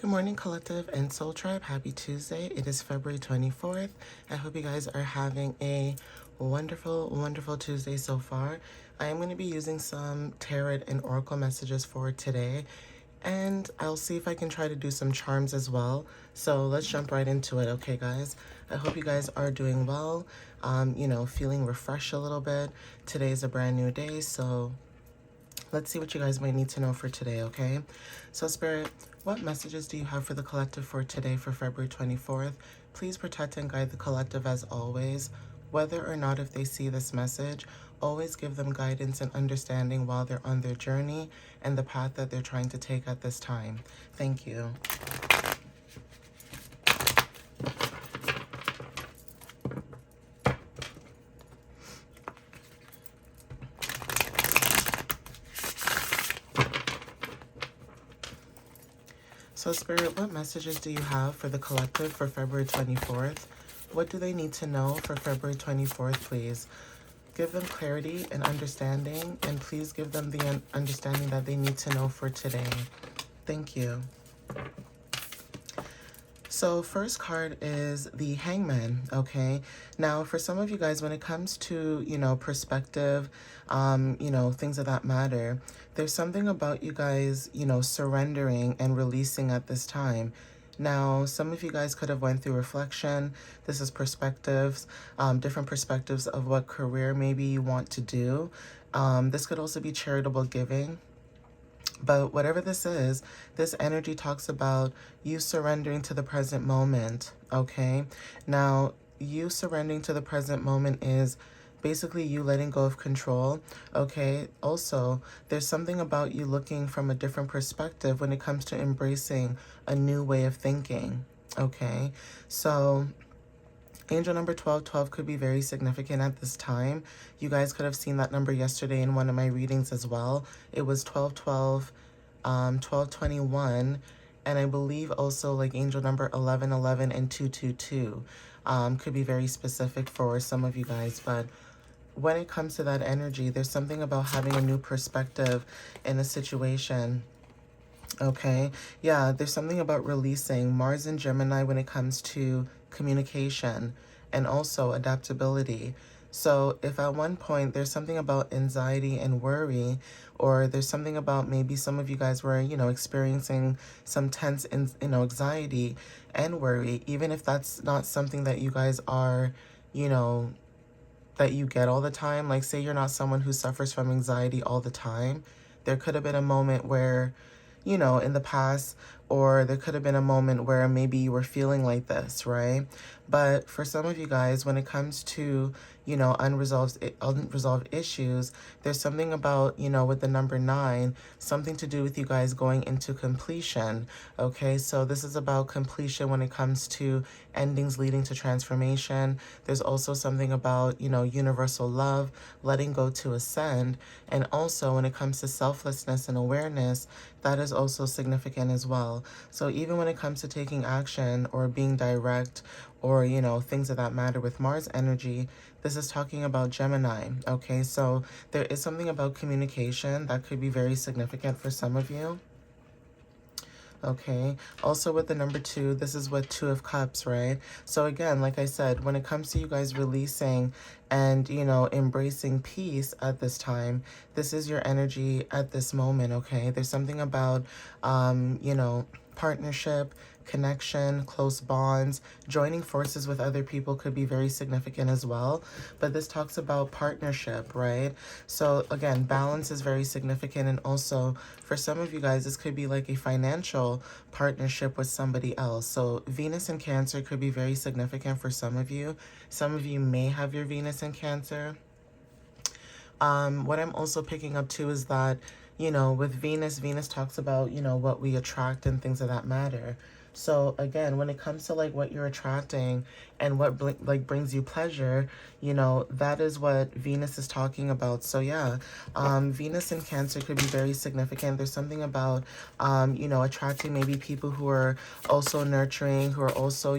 Good morning, Collective and Soul Tribe. Happy Tuesday. It is February 24th. I hope you guys are having a wonderful, wonderful Tuesday so far. I am going to be using some tarot and oracle messages for today, and I'll see if I can try to do some charms as well. So let's jump right into it, okay, guys? I hope you guys are doing well, feeling refreshed a little bit. Today is a brand new day, so let's see what you guys might need to know for today, okay? So, Spirit, what messages do you have for the collective for today, for February 24th? Please protect and guide the collective as always. Whether or not if they see this message, always give them guidance and understanding while they're on their journey and the path that they're trying to take at this time. Thank you. So, Spirit, what messages do you have for the collective for February 24th? What do they need to know for February 24th, please? Give them clarity and understanding, and please give them the understanding that they need to know for today. Thank you. So first card is the Hangman, okay? Now, for some of you guys, when it comes to, perspective, things of that matter, there's something about you guys, surrendering and releasing at this time. Now, some of you guys could have went through reflection. This is perspectives, different perspectives of what career maybe you want to do. This could also be charitable giving. But whatever this is, this energy talks about you surrendering to the present moment, okay? Now, you surrendering to the present moment is basically you letting go of control, okay? Also, there's something about you looking from a different perspective when it comes to embracing a new way of thinking, okay? So angel number 1212 could be very significant at this time. You guys could have seen that number yesterday in one of my readings as well. It was 1212, 1221, and I believe also like angel number 1111 and 222 could be very specific for some of you guys. But when it comes to that energy, there's something about having a new perspective in a situation. Okay, yeah, there's something about releasing Mars and Gemini when it comes to communication and also adaptability. So if at one point there's something about anxiety and worry, or there's something about maybe some of you guys were, experiencing some tense, anxiety and worry, even if that's not something that you guys are, that you get all the time. Like, say you're not someone who suffers from anxiety all the time. There could have been a moment where, in the past, or there could have been a moment where maybe you were feeling like this, right? But for some of you guys, when it comes to, unresolved issues, there's something about, with the number 9, something to do with you guys going into completion, okay? So this is about completion when it comes to endings leading to transformation. There's also something about, universal love, letting go to ascend. And also when it comes to selflessness and awareness, that is also significant as well. So even when it comes to taking action or being direct, or, things of that matter with Mars energy, this is talking about Gemini, okay? So there is something about communication that could be very significant for some of you. Okay, also with the number 2, this is with 2 of Cups, right? So again, like I said, when it comes to you guys releasing and, embracing peace at this time, this is your energy at this moment, okay? There's something about, partnership, connection, close bonds, joining forces with other people could be very significant as well. But this talks about partnership, right? So again, balance is very significant. And also for some of you guys, this could be like a financial partnership with somebody else. So Venus in Cancer could be very significant for some of you. Some of you may have your Venus in Cancer. What I'm also picking up too is that, with Venus talks about, what we attract and things of that matter. So again, when it comes to like what you're attracting and what like brings you pleasure, you know, that is what Venus is talking about. So yeah, Venus in Cancer could be very significant. There's something about, you know, attracting maybe people who are also nurturing, who are also,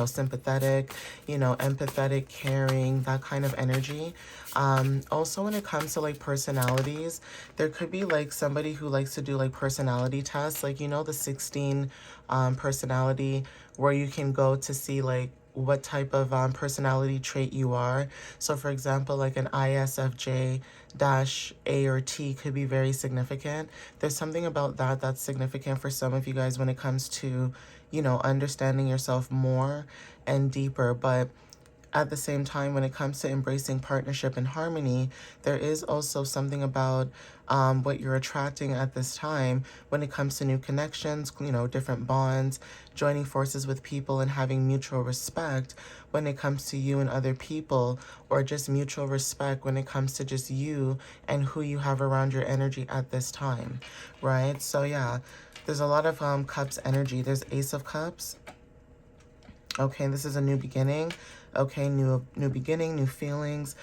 sympathetic, empathetic, caring, that kind of energy. Also when it comes to like personalities, there could be like somebody who likes to do like personality tests, like, you know, the 16 personality, where you can go to see like what type of personality trait you are. So for example, like an ISFJ dash A or T could be very significant. There's something about that that's significant for some of you guys when it comes to, you know, understanding yourself more and deeper. But at the same time, when it comes to embracing partnership and harmony, there is also something about what you're attracting at this time when it comes to new connections, you know, different bonds, joining forces with people and having mutual respect when it comes to you and other people, or just mutual respect when it comes to just you and who you have around your energy at this time, right? So yeah, there's a lot of cups energy. There's Ace of Cups. Okay, this is a new beginning. Okay, new beginning, new feelings.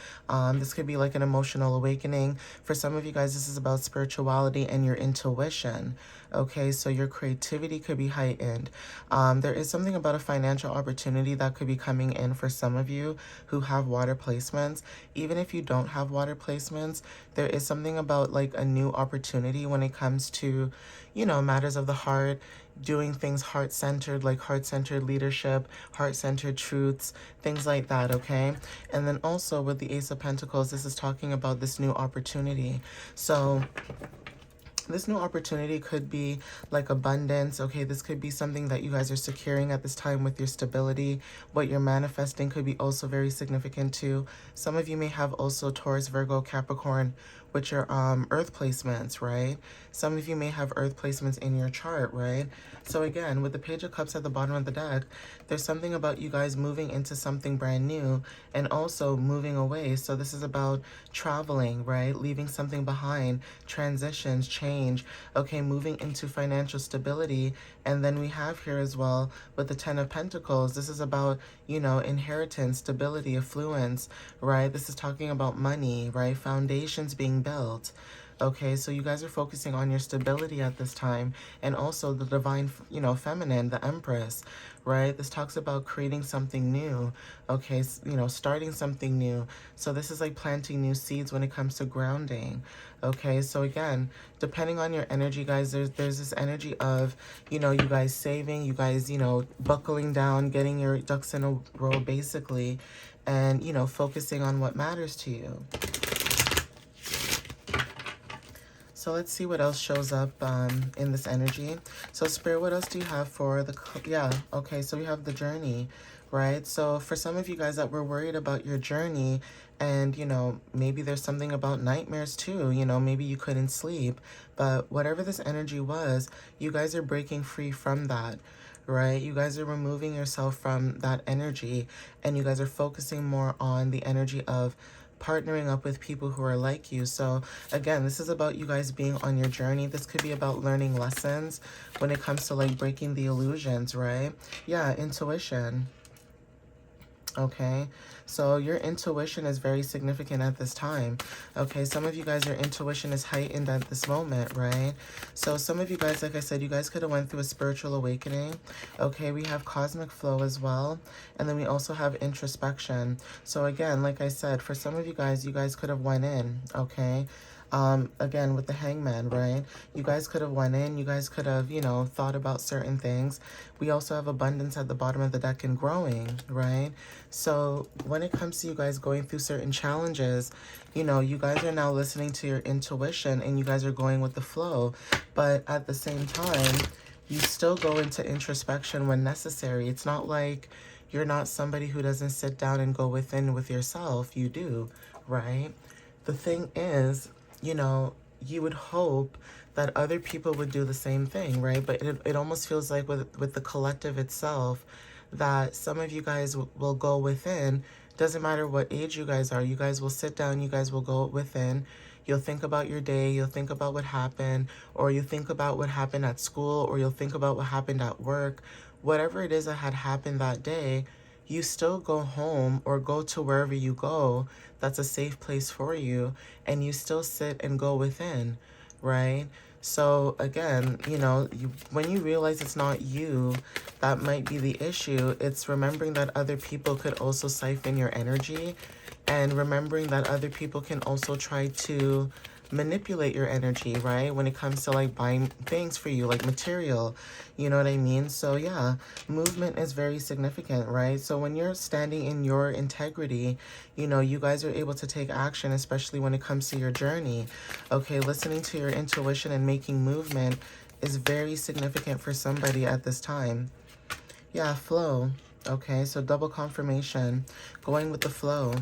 This could be like an emotional awakening. For some of you guys, this is about spirituality and your intuition. Okay, so your creativity could be heightened. There is something about a financial opportunity that could be coming in for some of you who have water placements. Even if you don't have water placements, there is something about like a new opportunity when it comes to, you know, matters of the heart, doing things heart-centered, like heart-centered leadership, heart-centered truths, things like that, okay? And then also with the Ace of Pentacles, this is talking about this new opportunity. So this new opportunity could be like abundance, okay? This could be something that you guys are securing at this time with your stability. What you're manifesting could be also very significant too. Some of you may have also Taurus, Virgo, Capricorn, which are earth placements, right? Some of you may have earth placements in your chart, right? So again, with the Page of Cups at the bottom of the deck, there's something about you guys moving into something brand new and also moving away. So this is about traveling, right? Leaving something behind, transitions, change, okay, moving into financial stability. And then we have here as well with the Ten of Pentacles, this is about, you know, inheritance, stability, affluence, right? This is talking about money, right? Foundations being built. Okay, so you guys are focusing on your stability at this time, and also the divine, you know, feminine, the Empress, right? This talks about creating something new, okay, you know, starting something new. So this is like planting new seeds when it comes to grounding, okay? So again, depending on your energy, guys, there's this energy of, you know, you guys saving, you guys, you know, buckling down, getting your ducks in a row, basically, and, you know, focusing on what matters to you. So let's see what else shows up in this energy. So Spirit, what else do you have for the, yeah, okay, so we have the journey, right? So for some of you guys that were worried about your journey, and, you know, maybe there's something about nightmares too, you know, maybe you couldn't sleep, but whatever this energy was, you guys are breaking free from that, right? You guys are removing yourself from that energy, and you guys are focusing more on the energy of partnering up with people who are like you. So again, this is about you guys being on your journey. This could be about learning lessons when it comes to like breaking the illusions, right? Yeah, intuition. Okay, so your intuition is very significant at this time. Okay, some of you guys, your intuition is heightened at this moment, right? So some of you guys, like I said, you guys could have went through a spiritual awakening. Okay, we have cosmic flow as well, and then we also have introspection. So again, like I said, for some of you guys could have went in, okay? Again, with the Hangman, right? You guys could have went in, you guys could have, you know, thought about certain things. We also have abundance at the bottom of the deck and growing, right? So when it comes to you guys going through certain challenges, you know, you guys are now listening to your intuition and you guys are going with the flow. But at the same time, you still go into introspection when necessary. It's not like you're not somebody who doesn't sit down and go within with yourself. You do, right? The thing is, you know, you would hope that other people would do the same thing, right? But it almost feels like with the collective itself, that some of you guys will go within. Doesn't matter what age you guys are, you guys will sit down, you guys will go within, You'll think about your day, you'll think about what happened, or you think about what happened at school, or you'll think about what happened at work. Whatever it is that had happened that day, you still go home or go to wherever you go that's a safe place for you, and you still sit and go within, right? So again, when you realize it's not you that might be the issue, it's remembering that other people could also siphon your energy, and remembering that other people can also try to manipulate your energy, right? When it comes to like buying things for you, like material, you know what I mean? So yeah, movement is very significant, right? So when you're standing in your integrity, you guys are able to take action, especially when it comes to your journey. Okay, listening to your intuition and making movement is very significant for somebody at this time. Yeah, flow. Okay, so double confirmation, going with the flow.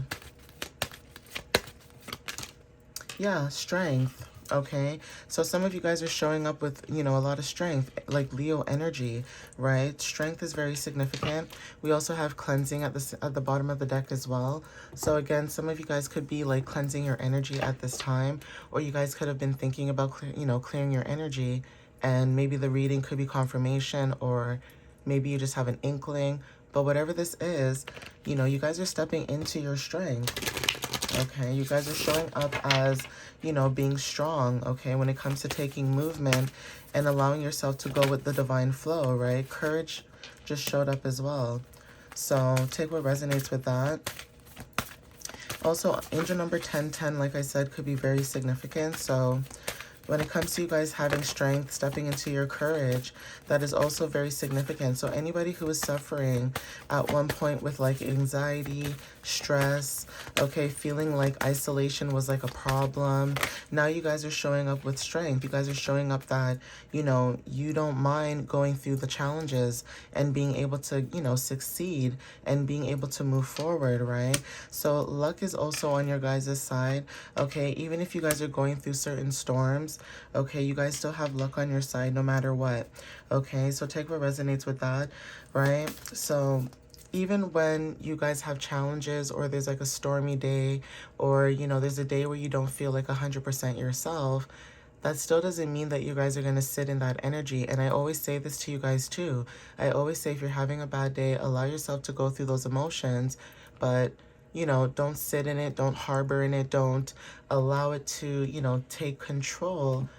Yeah, strength. Okay, so some of you guys are showing up with, a lot of strength, like Leo energy, right? Strength is very significant. We also have cleansing at the bottom of the deck as well. So again, some of you guys could be like cleansing your energy at this time, or you guys could have been thinking about, clearing your energy, and maybe the reading could be confirmation, or maybe you just have an inkling. But whatever this is, you guys are stepping into your strength. Okay, you guys are showing up as, being strong, okay, when it comes to taking movement and allowing yourself to go with the divine flow, right? Courage just showed up as well. So take what resonates with that. Also, angel number 1010, like I said, could be very significant. So when it comes to you guys having strength, stepping into your courage, that is also very significant. So anybody who is suffering at one point with like anxiety, stress, okay, feeling like isolation was like a problem, now you guys are showing up with strength. You guys are showing up that, you don't mind going through the challenges and being able to, succeed and being able to move forward, right? So luck is also on your guys' side, okay? Even if you guys are going through certain storms, okay, you guys still have luck on your side no matter what, okay? So take what resonates with that, right? So even when you guys have challenges, or there's like a stormy day, or, there's a day where you don't feel like 100% yourself, that still doesn't mean that you guys are going to sit in that energy. And I always say this to you guys too. I always say, if you're having a bad day, allow yourself to go through those emotions, but don't sit in it, don't harbor in it, don't allow it to, take control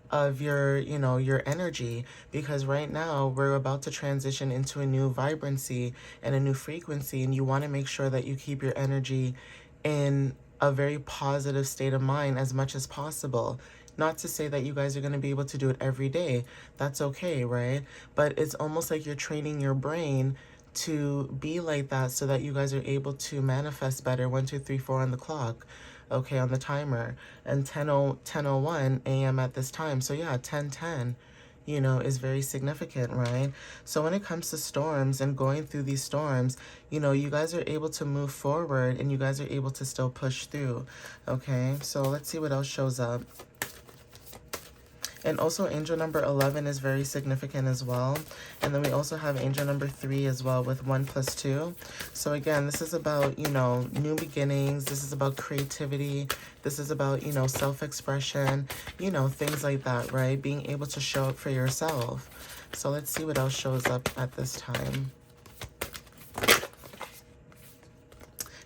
of your energy, because right now we're about to transition into a new vibrancy and a new frequency, and you want to make sure that you keep your energy in a very positive state of mind as much as possible. Not to say that you guys are going to be able to do it every day. That's okay, right? But it's almost like you're training your brain to be like that, so that you guys are able to manifest better. 1, 2, 3, 4 on the clock, okay, on the timer, and 10:01 a.m. at this time. So yeah, 10:10, is very significant, right? So when it comes to storms and going through these storms, you guys are able to move forward, and you guys are able to still push through, okay? So let's see what else shows up. And also angel number 11 is very significant as well. And then we also have angel number 3 as well, with 1 + 2. So again, this is about, new beginnings. This is about creativity. This is about, self-expression, things like that, right? Being able to show up for yourself. So let's see what else shows up at this time.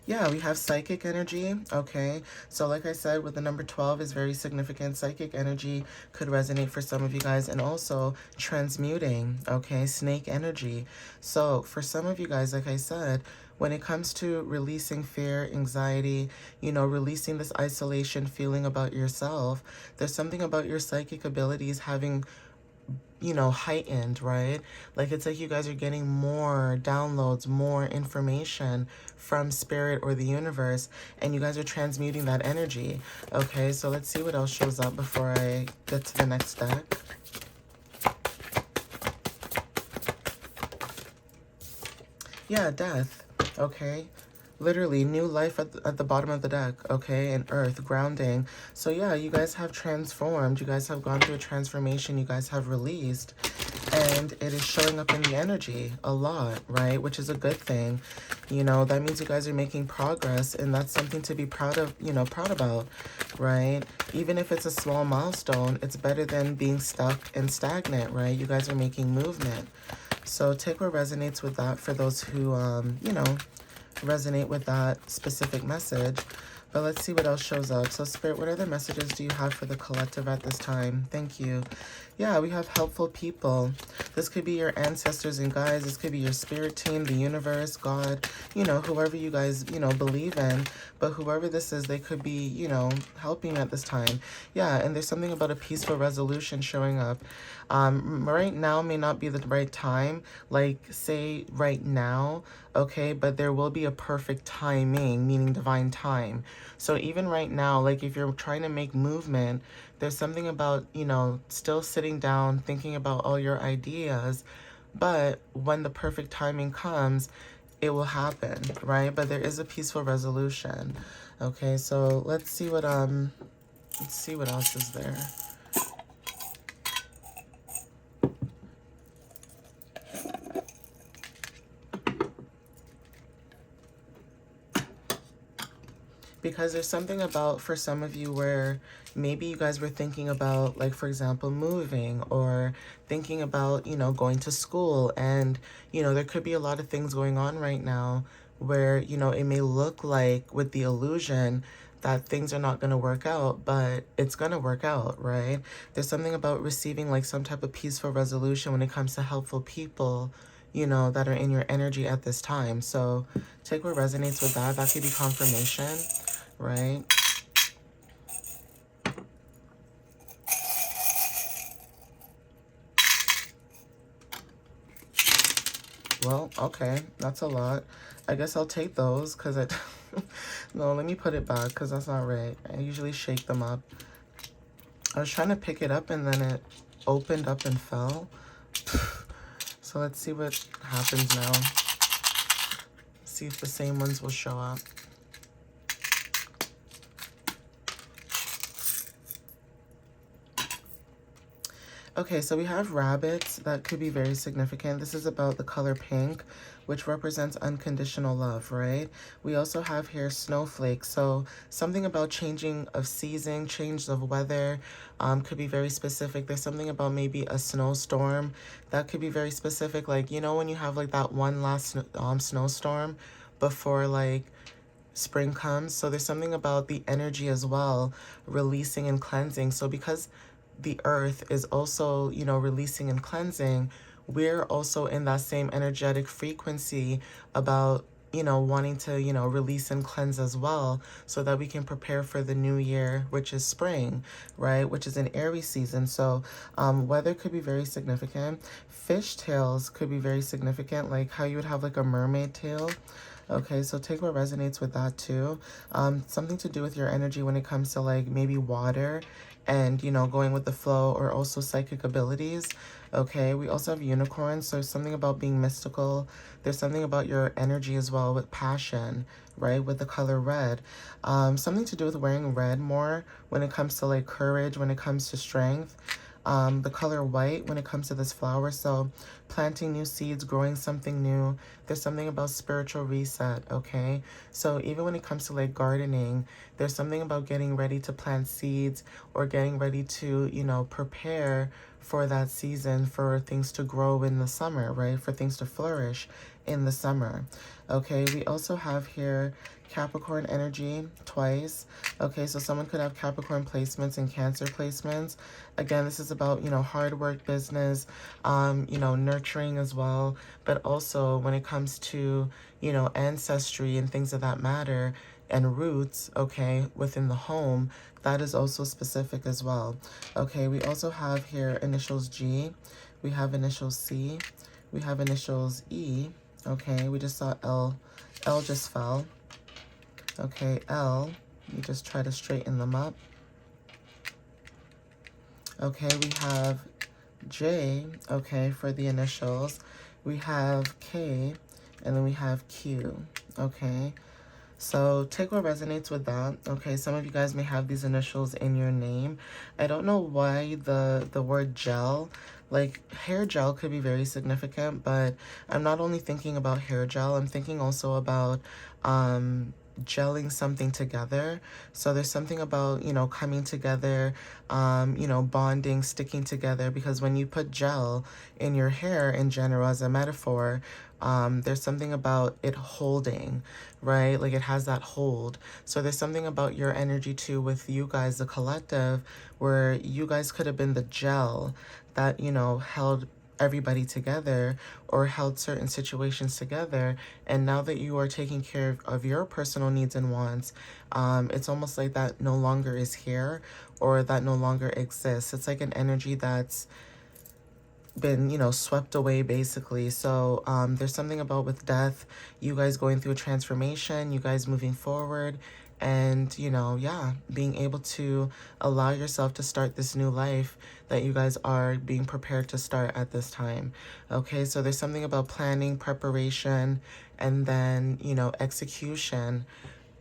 Yeah, we have psychic energy, okay? So like I said, with the number 12 is very significant. Psychic energy could resonate for some of you guys. And also transmuting, okay? Snake energy. So for some of you guys, like I said, when it comes to releasing fear, anxiety, releasing this isolation feeling about yourself, there's something about your psychic abilities having heightened, right? Like, it's like you guys are getting more downloads, more information from spirit or the universe, and you guys are transmuting that energy. Okay, so let's see what else shows up before I get to the next deck. Yeah, death. Okay. Literally, new life at the bottom of the deck, okay? And earth, grounding. So yeah, you guys have transformed. You guys have gone through a transformation. You guys have released. and it is showing up in the energy a lot, right? Which is a good thing. You know, that means you guys are making progress, and that's something to be proud of, you know, proud about, right? Even if it's a small milestone, it's better than being stuck and stagnant, right? You guys are making movement. So take what resonates with that for those who, you know, resonate with that specific message. But let's see what else shows up. So Spirit, what other messages do you have for the collective at this time? Thank you. Yeah, we have helpful people. This could be your ancestors and guides. This could be your spirit team, the universe, God, you know, whoever you guys, you know, believe in. But whoever this is, they could be, you know, helping at this time. Yeah, and there's something about a peaceful resolution showing up. Right now may not be the right time. Like, say right now, okay, but there will be a perfect timing, meaning divine time. So even right now, like if you're trying to make movement, there's something about, you know, still sitting down, thinking about all your ideas, but when the perfect timing comes, it will happen, right? But there is a peaceful resolution. Okay, so let's see what else is there. Because there's something about, for some of you, where maybe you guys were thinking about, like, for example, moving, or thinking about, you know, going to school. And, you know, there could be a lot of things going on right now where, you know, it may look like with the illusion that things are not going to work out, but it's going to work out, right? There's something about receiving like some type of peaceful resolution when it comes to helpful people, you know, that are in your energy at this time. So take what resonates with that. That could be confirmation, right? Well, okay, that's a lot. I guess I'll take those because I... No, let me put it back because that's not right. I usually shake them up. I was trying to pick it up and then it opened up and fell. So let's see what happens now. See if the same ones will show up. Okay, so we have rabbits. That could be very significant. This is about the color pink, which represents unconditional love, right? We also have here snowflakes. So something about changing of season, change of weather, could be very specific. There's something about maybe a snowstorm that could be very specific. Like, you know, when you have like that one last snowstorm before like spring comes. So there's something about the energy as well, releasing and cleansing. So because the earth is also, you know, releasing and cleansing, we're also in that same energetic frequency about, you know, wanting to, you know, release and cleanse as well, so that we can prepare for the new year, which is spring, right? Which is an Aries season. So weather could be very significant. Fish tails could be very significant, like how you would have like a mermaid tail. Okay, so take what resonates with that too. Something to do with your energy when it comes to like maybe water and, you know, going with the flow, or also psychic abilities. Okay, we also have unicorns, so something about being mystical. There's something about your energy as well with passion, right, with the color red. Something to do with wearing red more when it comes to like courage, when it comes to strength. The color white when it comes to this flower. So planting new seeds, growing something new. There's something about spiritual reset, okay? So even when it comes to like gardening, there's something about getting ready to plant seeds, or getting ready to, you know, prepare for that season, for things to grow in the summer, right? For things to flourish in the summer. Okay, we also have here Capricorn energy twice. Okay, so someone could have Capricorn placements and Cancer placements. Again, this is about, you know, hard work, business, you know, nurturing as well. But also when it comes to, you know, ancestry and things of that matter, and roots, okay, within the home, that is also specific as well. Okay, we also have here initials G. We have initials C. We have initials E. Okay, we just saw L. L just fell. Okay, L, you just try to straighten them up. Okay, we have J, okay, for the initials. We have K, and then we have Q, okay? So take what resonates with that. Okay, some of you guys may have these initials in your name. I don't know why the word gel, like hair gel could be very significant, but I'm not only thinking about hair gel, I'm thinking also about gelling something together. So there's something about, you know, coming together, you know, bonding, sticking together, because when you put gel in your hair in general as a metaphor, there's something about it holding, right? Like it has that hold. So there's something about your energy too with you guys, the collective, where you guys could have been the gel that, you know, held everybody together or held certain situations together. And now that you are taking care of your personal needs and wants, it's almost like that no longer is here or that no longer exists. It's like an energy that's been, you know, swept away basically. So there's something about with death, you guys going through a transformation, you guys moving forward, and, you know, yeah, being able to allow yourself to start this new life that you guys are being prepared to start at this time. Okay, so there's something about planning, preparation, and then, you know, execution,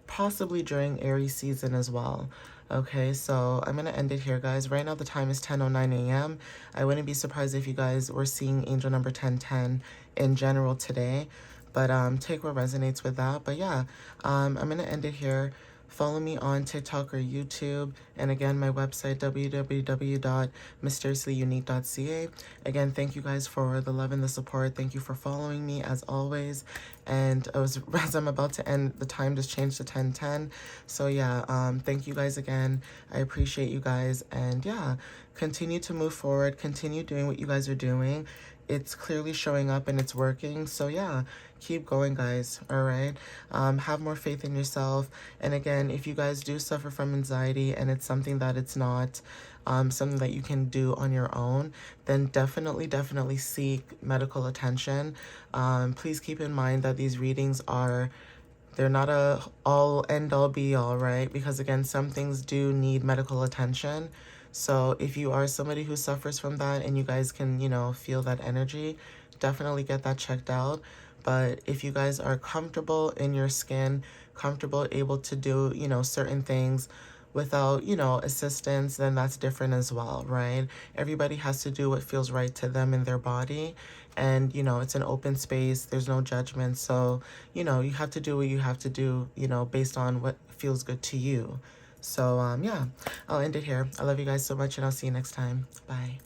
possibly during Aries season as well. Okay, so I'm going to end it here, guys. Right now, the time is 10:09 a.m. I wouldn't be surprised if you guys were seeing angel number 1010 in general today, but take what resonates with that. But yeah, I'm going to end it here. Follow me on TikTok or YouTube. And again, my website, www.mysteriouslyunique.ca. Again, thank you guys for the love and the support. Thank you for following me as always. And as I'm about to end, the time just changed to 10:10. So yeah, thank you guys again. I appreciate you guys. And yeah, continue to move forward. Continue doing what you guys are doing. It's clearly showing up and it's working. So yeah, keep going, guys. All right. Have more faith in yourself. And again, if you guys do suffer from anxiety and it's something that it's not something that you can do on your own, then definitely seek medical attention. Please keep in mind that these readings they're not a all end all be all, right? Because again, some things do need medical attention. So if you are somebody who suffers from that and you guys can, you know, feel that energy, definitely get that checked out. But if you guys are comfortable in your skin, comfortable, able to do, you know, certain things without, you know, assistance, then that's different as well, right? Everybody has to do what feels right to them in their body. And, you know, it's an open space. There's no judgment. So, you know, you have to do what you have to do, you know, based on what feels good to you. So, yeah, I'll end it here. I love you guys so much and I'll see you next time. Bye.